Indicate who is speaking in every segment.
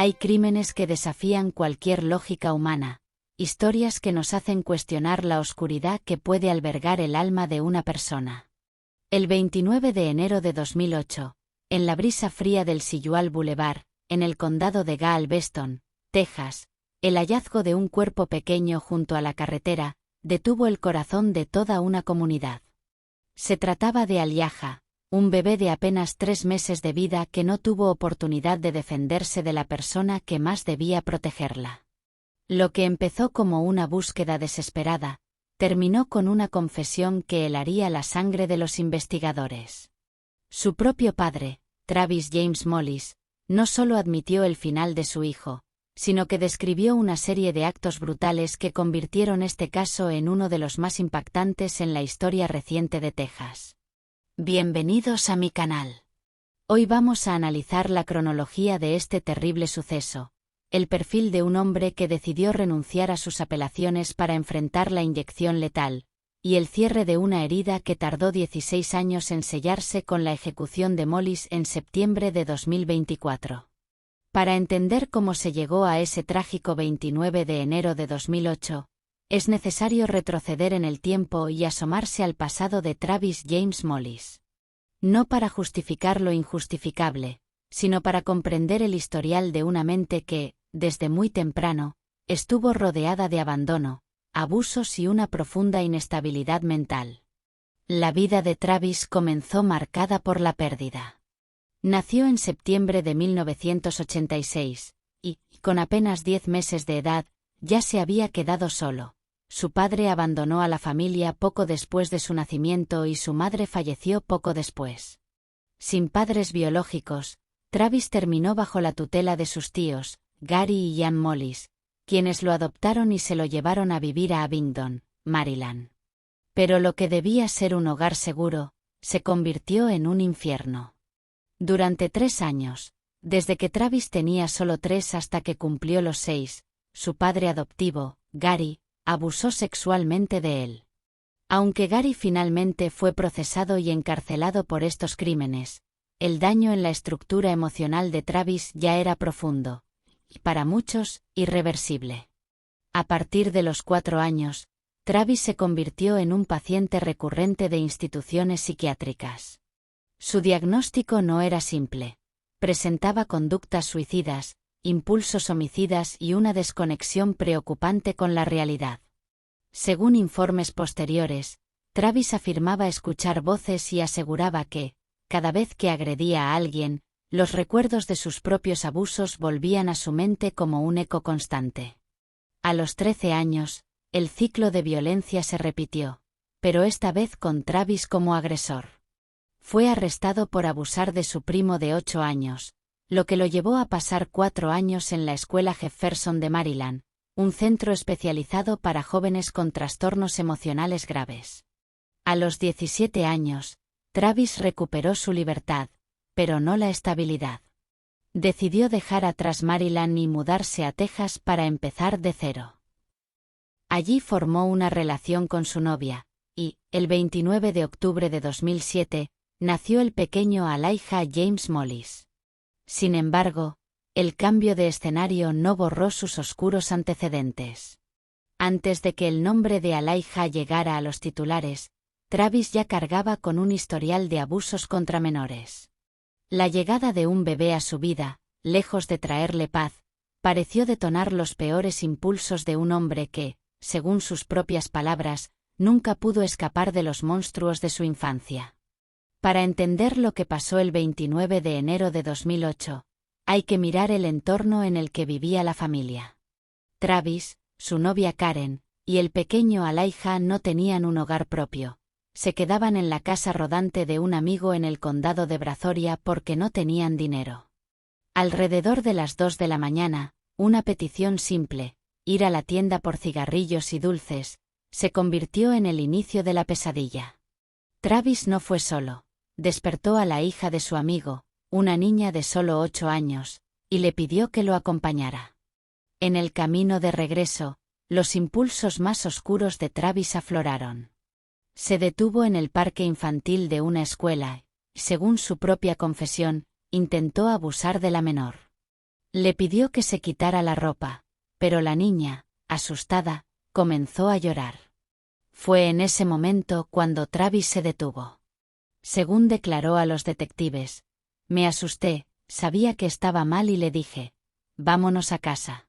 Speaker 1: Hay crímenes que desafían cualquier lógica humana, historias que nos hacen cuestionar la oscuridad que puede albergar el alma de una persona. El 29 de enero de 2008, en la brisa fría del Sillual Boulevard, en el condado de Galveston, Texas, el hallazgo de un cuerpo pequeño junto a la carretera detuvo el corazón de toda una comunidad. Se trataba de Aliaja, un bebé de apenas 3 meses de vida que no tuvo oportunidad de defenderse de la persona que más debía protegerla. Lo que empezó como una búsqueda desesperada, terminó con una confesión que helaría la sangre de los investigadores. Su propio padre, Travis James Mollis, no solo admitió el final de su hijo, sino que describió una serie de actos brutales que convirtieron este caso en uno de los más impactantes en la historia reciente de Texas. Bienvenidos a mi canal. Hoy vamos a analizar la cronología de este terrible suceso, el perfil de un hombre que decidió renunciar a sus apelaciones para enfrentar la inyección letal, y el cierre de una herida que tardó 16 años en sellarse con la ejecución de Mollis en septiembre de 2024. Para entender cómo se llegó a ese trágico 29 de enero de 2008, es necesario retroceder en el tiempo y asomarse al pasado de Travis James Mollis. No para justificar lo injustificable, sino para comprender el historial de una mente que, desde muy temprano, estuvo rodeada de abandono, abusos y una profunda inestabilidad mental. La vida de Travis comenzó marcada por la pérdida. Nació en septiembre de 1986, y, con apenas 10 meses de edad, ya se había quedado solo. Su padre abandonó a la familia poco después de su nacimiento y su madre falleció poco después. Sin padres biológicos, Travis terminó bajo la tutela de sus tíos, Gary y Ian Mollis, quienes lo adoptaron y se lo llevaron a vivir a Abingdon, Maryland. Pero lo que debía ser un hogar seguro, se convirtió en un infierno. Durante 3 años, desde que Travis tenía solo 3 hasta que cumplió los 6, su padre adoptivo, Gary, abusó sexualmente de él. Aunque Gary finalmente fue procesado y encarcelado por estos crímenes, el daño en la estructura emocional de Travis ya era profundo, y para muchos, irreversible. A partir de los 4 años, Travis se convirtió en un paciente recurrente de instituciones psiquiátricas. Su diagnóstico no era simple. Presentaba conductas suicidas, impulsos homicidas y una desconexión preocupante con la realidad. Según informes posteriores, Travis afirmaba escuchar voces y aseguraba que, cada vez que agredía a alguien, los recuerdos de sus propios abusos volvían a su mente como un eco constante. A los 13 años, el ciclo de violencia se repitió, pero esta vez con Travis como agresor. Fue arrestado por abusar de su primo de 8 años, lo que lo llevó a pasar 4 años en la escuela Jefferson de Maryland, un centro especializado para jóvenes con trastornos emocionales graves. A los 17 años, Travis recuperó su libertad, pero no la estabilidad. Decidió dejar atrás Maryland y mudarse a Texas para empezar de cero. Allí formó una relación con su novia, y, el 29 de octubre de 2007, nació el pequeño Aliaja James Mollis. Sin embargo, el cambio de escenario no borró sus oscuros antecedentes. Antes de que el nombre de Aliaja llegara a los titulares, Travis ya cargaba con un historial de abusos contra menores. La llegada de un bebé a su vida, lejos de traerle paz, pareció detonar los peores impulsos de un hombre que, según sus propias palabras, nunca pudo escapar de los monstruos de su infancia. Para entender lo que pasó el 29 de enero de 2008, hay que mirar el entorno en el que vivía la familia. Travis, su novia Karen, y el pequeño Aliaja no tenían un hogar propio. Se quedaban en la casa rodante de un amigo en el condado de Brazoria porque no tenían dinero. Alrededor de las 2 de la mañana, una petición simple, ir a la tienda por cigarrillos y dulces, se convirtió en el inicio de la pesadilla. Travis no fue solo. Despertó a la hija de su amigo, una niña de solo 8 años, y le pidió que lo acompañara. En el camino de regreso, los impulsos más oscuros de Travis afloraron. Se detuvo en el parque infantil de una escuela y, según su propia confesión, intentó abusar de la menor. Le pidió que se quitara la ropa, pero la niña, asustada, comenzó a llorar. Fue en ese momento cuando Travis se detuvo. Según declaró a los detectives, me asusté, sabía que estaba mal y le dije, vámonos a casa.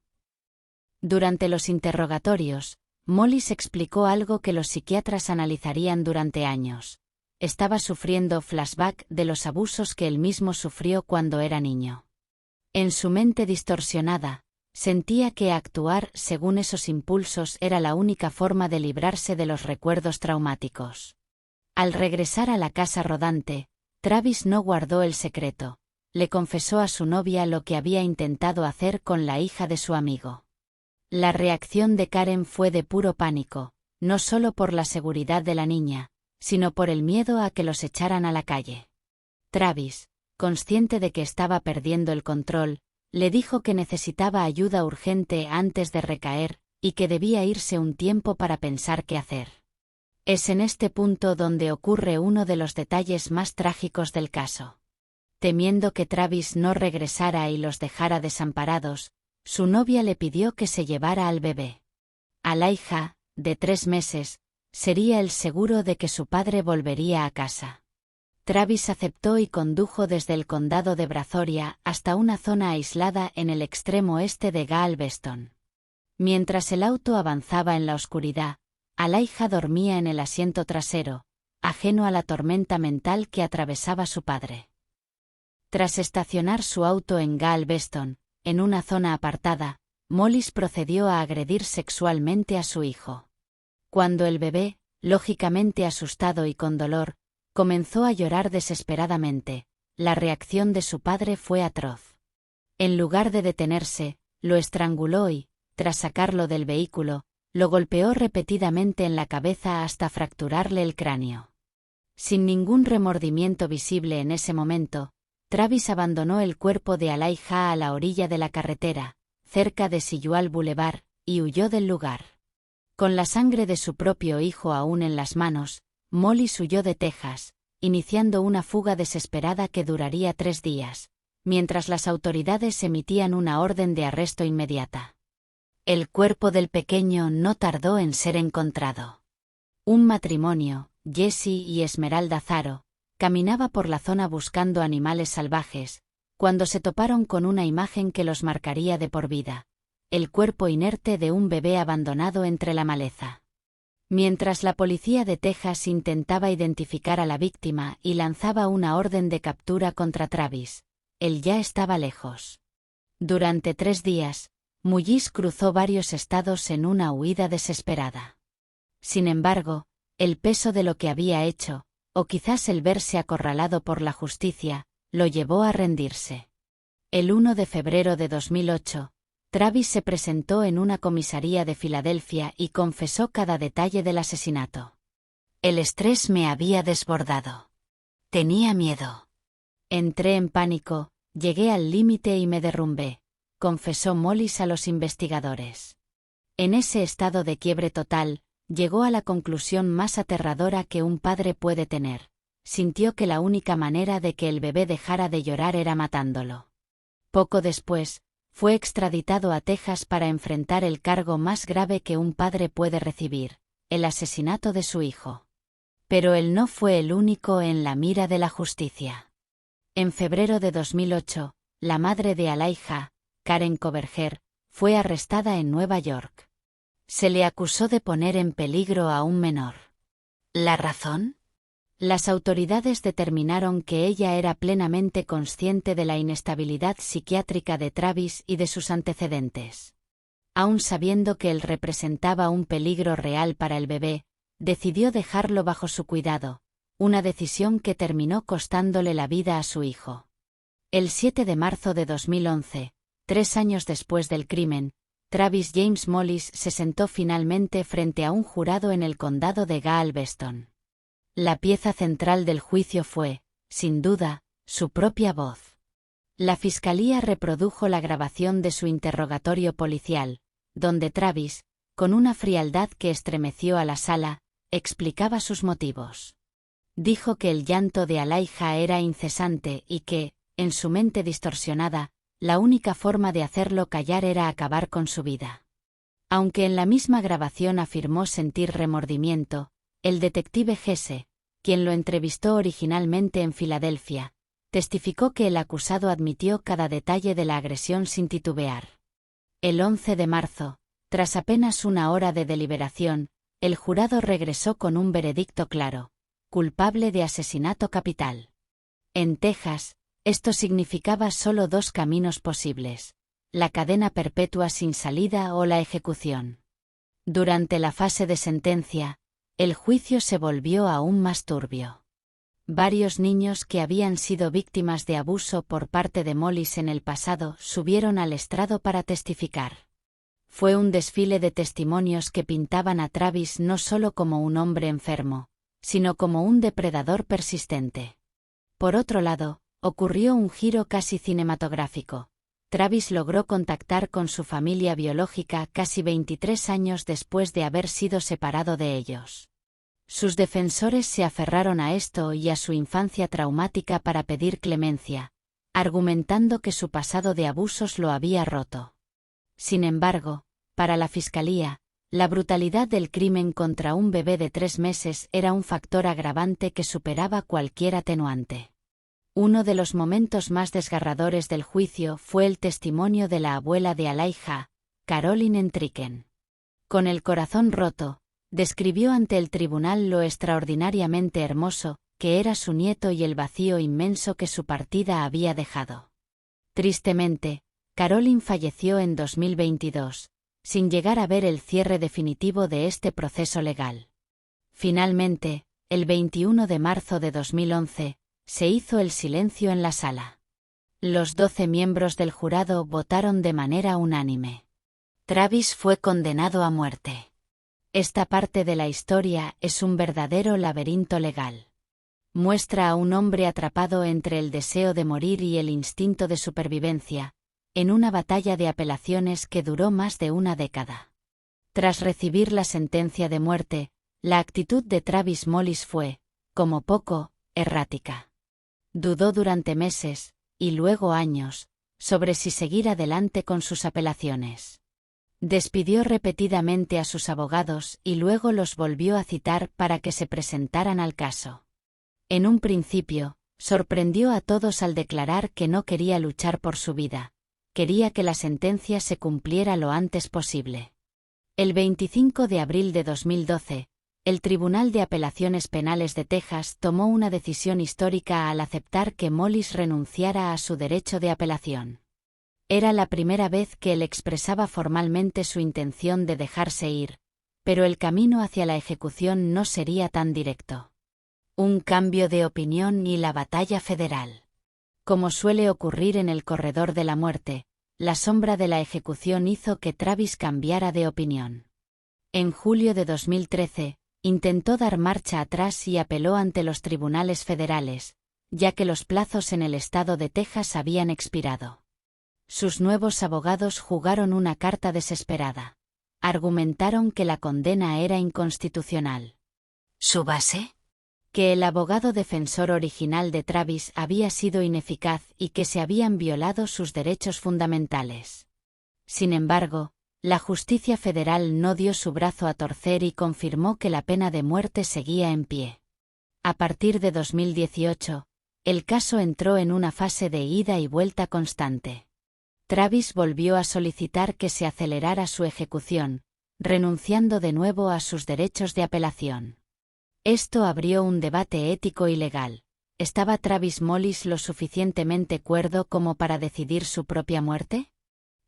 Speaker 1: Durante los interrogatorios, Mollis explicó algo que los psiquiatras analizarían durante años. Estaba sufriendo flashback de los abusos que él mismo sufrió cuando era niño. En su mente distorsionada, sentía que actuar según esos impulsos era la única forma de librarse de los recuerdos traumáticos. Al regresar a la casa rodante, Travis no guardó el secreto. Le confesó a su novia lo que había intentado hacer con la hija de su amigo. La reacción de Karen fue de puro pánico, no solo por la seguridad de la niña, sino por el miedo a que los echaran a la calle. Travis, consciente de que estaba perdiendo el control, le dijo que necesitaba ayuda urgente antes de recaer, y que debía irse un tiempo para pensar qué hacer. Es en este punto donde ocurre uno de los detalles más trágicos del caso. Temiendo que Travis no regresara y los dejara desamparados, su novia le pidió que se llevara al bebé. Elijah, de 3 meses, sería el seguro de que su padre volvería a casa. Travis aceptó y condujo desde el condado de Brazoria hasta una zona aislada en el extremo este de Galveston. Mientras el auto avanzaba en la oscuridad, Elijah dormía en el asiento trasero, ajeno a la tormenta mental que atravesaba su padre. Tras estacionar su auto en Galveston, en una zona apartada, Mollis procedió a agredir sexualmente a su hijo. Cuando el bebé, lógicamente asustado y con dolor, comenzó a llorar desesperadamente, la reacción de su padre fue atroz. En lugar de detenerse, lo estranguló y, tras sacarlo del vehículo, lo golpeó repetidamente en la cabeza hasta fracturarle el cráneo. Sin ningún remordimiento visible en ese momento, Travis abandonó el cuerpo de Elijah a la orilla de la carretera, cerca de Sigual Boulevard, y huyó del lugar. Con la sangre de su propio hijo aún en las manos, Mollis huyó de Texas, iniciando una fuga desesperada que duraría 3 días, mientras las autoridades emitían una orden de arresto inmediata. El cuerpo del pequeño no tardó en ser encontrado. Un matrimonio, Jesse y Esmeralda Zaro, caminaba por la zona buscando animales salvajes, cuando se toparon con una imagen que los marcaría de por vida: el cuerpo inerte de un bebé abandonado entre la maleza. Mientras la policía de Texas intentaba identificar a la víctima y lanzaba una orden de captura contra Travis, él ya estaba lejos. Durante 3 días, Mullis cruzó varios estados en una huida desesperada. Sin embargo, el peso de lo que había hecho, o quizás el verse acorralado por la justicia, lo llevó a rendirse. El 1 de febrero de 2008, Travis se presentó en una comisaría de Filadelfia y confesó cada detalle del asesinato. El estrés me había desbordado. Tenía miedo. Entré en pánico, llegué al límite y me derrumbé, confesó Mollis a los investigadores. En ese estado de quiebre total, llegó a la conclusión más aterradora que un padre puede tener: sintió que la única manera de que el bebé dejara de llorar era matándolo. Poco después, fue extraditado a Texas para enfrentar el cargo más grave que un padre puede recibir: el asesinato de su hijo. Pero él no fue el único en la mira de la justicia. En febrero de 2008, la madre de Elijah, Karen Coverger, fue arrestada en Nueva York. Se le acusó de poner en peligro a un menor. ¿La razón? Las autoridades determinaron que ella era plenamente consciente de la inestabilidad psiquiátrica de Travis y de sus antecedentes. Aun sabiendo que él representaba un peligro real para el bebé, decidió dejarlo bajo su cuidado, una decisión que terminó costándole la vida a su hijo. El 7 de marzo de 2011, 3 años después del crimen, Travis James Mollis se sentó finalmente frente a un jurado en el condado de Galveston. La pieza central del juicio fue, sin duda, su propia voz. La fiscalía reprodujo la grabación de su interrogatorio policial, donde Travis, con una frialdad que estremeció a la sala, explicaba sus motivos. Dijo que el llanto de Elijah era incesante y que, en su mente distorsionada, la única forma de hacerlo callar era acabar con su vida. Aunque en la misma grabación afirmó sentir remordimiento, el detective Jesse, quien lo entrevistó originalmente en Filadelfia, testificó que el acusado admitió cada detalle de la agresión sin titubear. El 11 de marzo, tras apenas una hora de deliberación, el jurado regresó con un veredicto claro: culpable de asesinato capital. En Texas, esto significaba solo dos caminos posibles: la cadena perpetua sin salida o la ejecución. Durante la fase de sentencia, el juicio se volvió aún más turbio. Varios niños que habían sido víctimas de abuso por parte de Mollis en el pasado subieron al estrado para testificar. Fue un desfile de testimonios que pintaban a Travis no solo como un hombre enfermo, sino como un depredador persistente. Por otro lado, ocurrió un giro casi cinematográfico. Travis logró contactar con su familia biológica casi 23 años después de haber sido separado de ellos. Sus defensores se aferraron a esto y a su infancia traumática para pedir clemencia, argumentando que su pasado de abusos lo había roto. Sin embargo, para la fiscalía, la brutalidad del crimen contra un bebé de 3 meses era un factor agravante que superaba cualquier atenuante. Uno de los momentos más desgarradores del juicio fue el testimonio de la abuela de Elijah, Caroline Entriken. Con el corazón roto, describió ante el tribunal lo extraordinariamente hermoso que era su nieto y el vacío inmenso que su partida había dejado. Tristemente, Caroline falleció en 2022, sin llegar a ver el cierre definitivo de este proceso legal. Finalmente, el 21 de marzo de 2011, se hizo el silencio en la sala. Los 12 miembros del jurado votaron de manera unánime. Travis fue condenado a muerte. Esta parte de la historia es un verdadero laberinto legal. Muestra a un hombre atrapado entre el deseo de morir y el instinto de supervivencia, en una batalla de apelaciones que duró más de una década. Tras recibir la sentencia de muerte, la actitud de Travis Mollis fue, como poco, errática. Dudó durante meses, y luego años, sobre si seguir adelante con sus apelaciones. Despidió repetidamente a sus abogados y luego los volvió a citar para que se presentaran al caso. En un principio, sorprendió a todos al declarar que no quería luchar por su vida, quería que la sentencia se cumpliera lo antes posible. El 25 de abril de 2012, el Tribunal de Apelaciones Penales de Texas tomó una decisión histórica al aceptar que Mollis renunciara a su derecho de apelación. Era la primera vez que él expresaba formalmente su intención de dejarse ir, pero el camino hacia la ejecución no sería tan directo. Un cambio de opinión y la batalla federal. Como suele ocurrir en el corredor de la muerte, la sombra de la ejecución hizo que Travis cambiara de opinión. En julio de 2013, intentó dar marcha atrás y apeló ante los tribunales federales, ya que los plazos en el estado de Texas habían expirado. Sus nuevos abogados jugaron una carta desesperada. Argumentaron que la condena era inconstitucional. ¿Su base? Que el abogado defensor original de Travis había sido ineficaz y que se habían violado sus derechos fundamentales. Sin embargo, la justicia federal no dio su brazo a torcer y confirmó que la pena de muerte seguía en pie. A partir de 2018, el caso entró en una fase de ida y vuelta constante. Travis volvió a solicitar que se acelerara su ejecución, renunciando de nuevo a sus derechos de apelación. Esto abrió un debate ético y legal. ¿Estaba Travis Mollis lo suficientemente cuerdo como para decidir su propia muerte?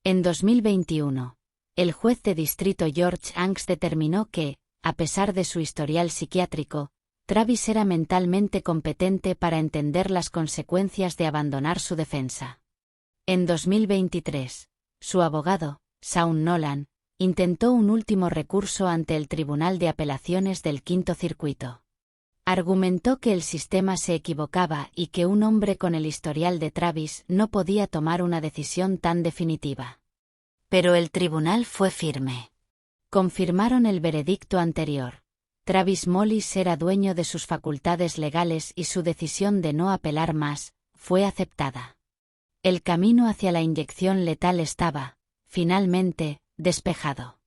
Speaker 1: En 2021, el juez de distrito George Hanks determinó que, a pesar de su historial psiquiátrico, Travis era mentalmente competente para entender las consecuencias de abandonar su defensa. En 2023, su abogado, Sean Nolan, intentó un último recurso ante el Tribunal de Apelaciones del Quinto Circuito. Argumentó que el sistema se equivocaba y que un hombre con el historial de Travis no podía tomar una decisión tan definitiva. Pero el tribunal fue firme. Confirmaron el veredicto anterior. Travis Mollis era dueño de sus facultades legales y su decisión de no apelar más fue aceptada. El camino hacia la inyección letal estaba, finalmente, despejado.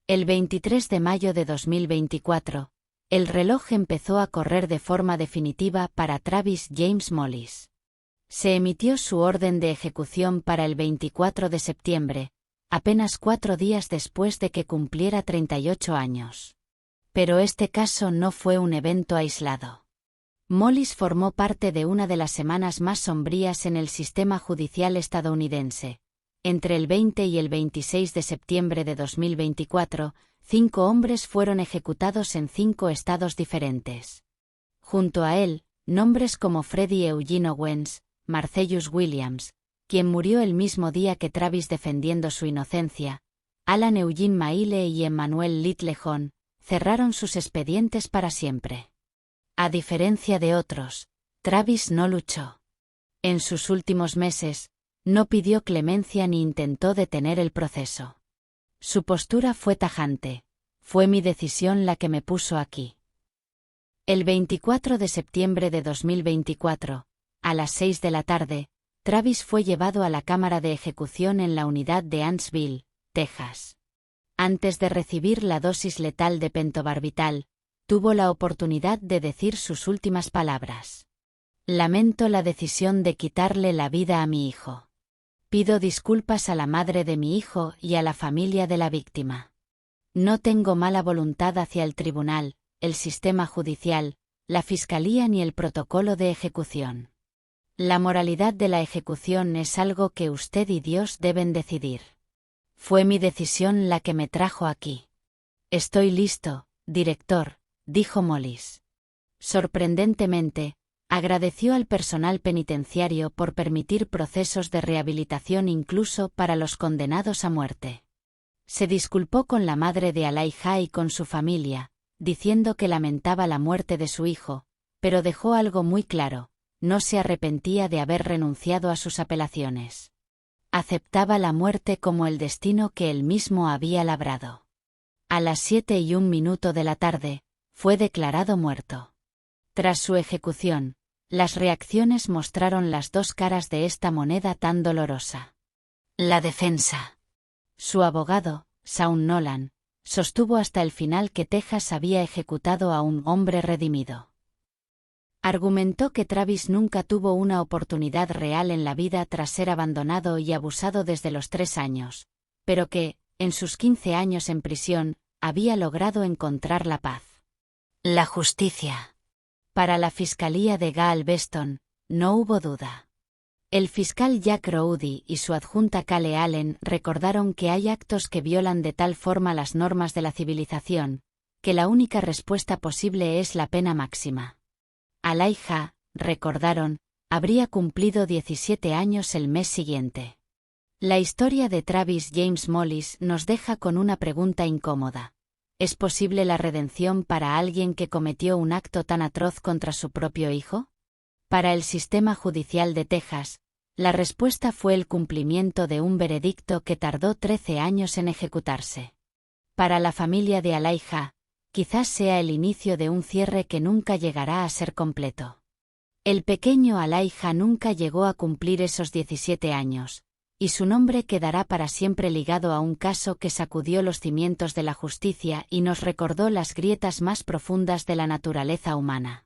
Speaker 1: El 23 de mayo de 2024, el reloj empezó a correr de forma definitiva para Travis James Mollis. Se emitió su orden de ejecución para el 24 de septiembre, apenas 4 días después de que cumpliera 38 años. Pero este caso no fue un evento aislado. Mollis formó parte de una de las semanas más sombrías en el sistema judicial estadounidense. Entre el 20 y el 26 de septiembre de 2024, 5 hombres fueron ejecutados en 5 estados diferentes. Junto a él, nombres como Freddie Eugene Owens, Marcellus Williams, quien murió el mismo día que Travis defendiendo su inocencia, Alan Eugene Maile y Emmanuel Littlejohn, cerraron sus expedientes para siempre. A diferencia de otros, Travis no luchó. En sus últimos meses, no pidió clemencia ni intentó detener el proceso. Su postura fue tajante: fue mi decisión la que me puso aquí. El 24 de septiembre de 2024, a las 6 de la tarde, Travis fue llevado a la cámara de ejecución en la unidad de Huntsville, Texas. Antes de recibir la dosis letal de pentobarbital, tuvo la oportunidad de decir sus últimas palabras. Lamento la decisión de quitarle la vida a mi hijo. Pido disculpas a la madre de mi hijo y a la familia de la víctima. No tengo mala voluntad hacia el tribunal, el sistema judicial, la fiscalía ni el protocolo de ejecución. La moralidad de la ejecución es algo que usted y Dios deben decidir. Fue mi decisión la que me trajo aquí. Estoy listo, director, dijo Mollis. Sorprendentemente, agradeció al personal penitenciario por permitir procesos de rehabilitación incluso para los condenados a muerte. Se disculpó con la madre de Elijah y con su familia, diciendo que lamentaba la muerte de su hijo, pero dejó algo muy claro: no se arrepentía de haber renunciado a sus apelaciones. Aceptaba la muerte como el destino que él mismo había labrado. A las 7:01 de la tarde, fue declarado muerto. Tras su ejecución, las reacciones mostraron las dos caras de esta moneda tan dolorosa. La defensa. Su abogado, Sean Nolan, sostuvo hasta el final que Texas había ejecutado a un hombre redimido. Argumentó que Travis nunca tuvo una oportunidad real en la vida tras ser abandonado y abusado desde los 3 años, pero que, en sus 15 años en prisión, había logrado encontrar la paz. La justicia. Para la fiscalía de Galveston, no hubo duda. El fiscal Jack Rowdy y su adjunta Cale Allen recordaron que hay actos que violan de tal forma las normas de la civilización, que la única respuesta posible es la pena máxima. Elijah, recordaron, habría cumplido 17 años el mes siguiente. La historia de Travis James Mollis nos deja con una pregunta incómoda. ¿Es posible la redención para alguien que cometió un acto tan atroz contra su propio hijo? Para el sistema judicial de Texas, la respuesta fue el cumplimiento de un veredicto que tardó 13 años en ejecutarse. Para la familia de Elijah, quizás sea el inicio de un cierre que nunca llegará a ser completo. El pequeño Elijah nunca llegó a cumplir esos 17 años, y su nombre quedará para siempre ligado a un caso que sacudió los cimientos de la justicia y nos recordó las grietas más profundas de la naturaleza humana.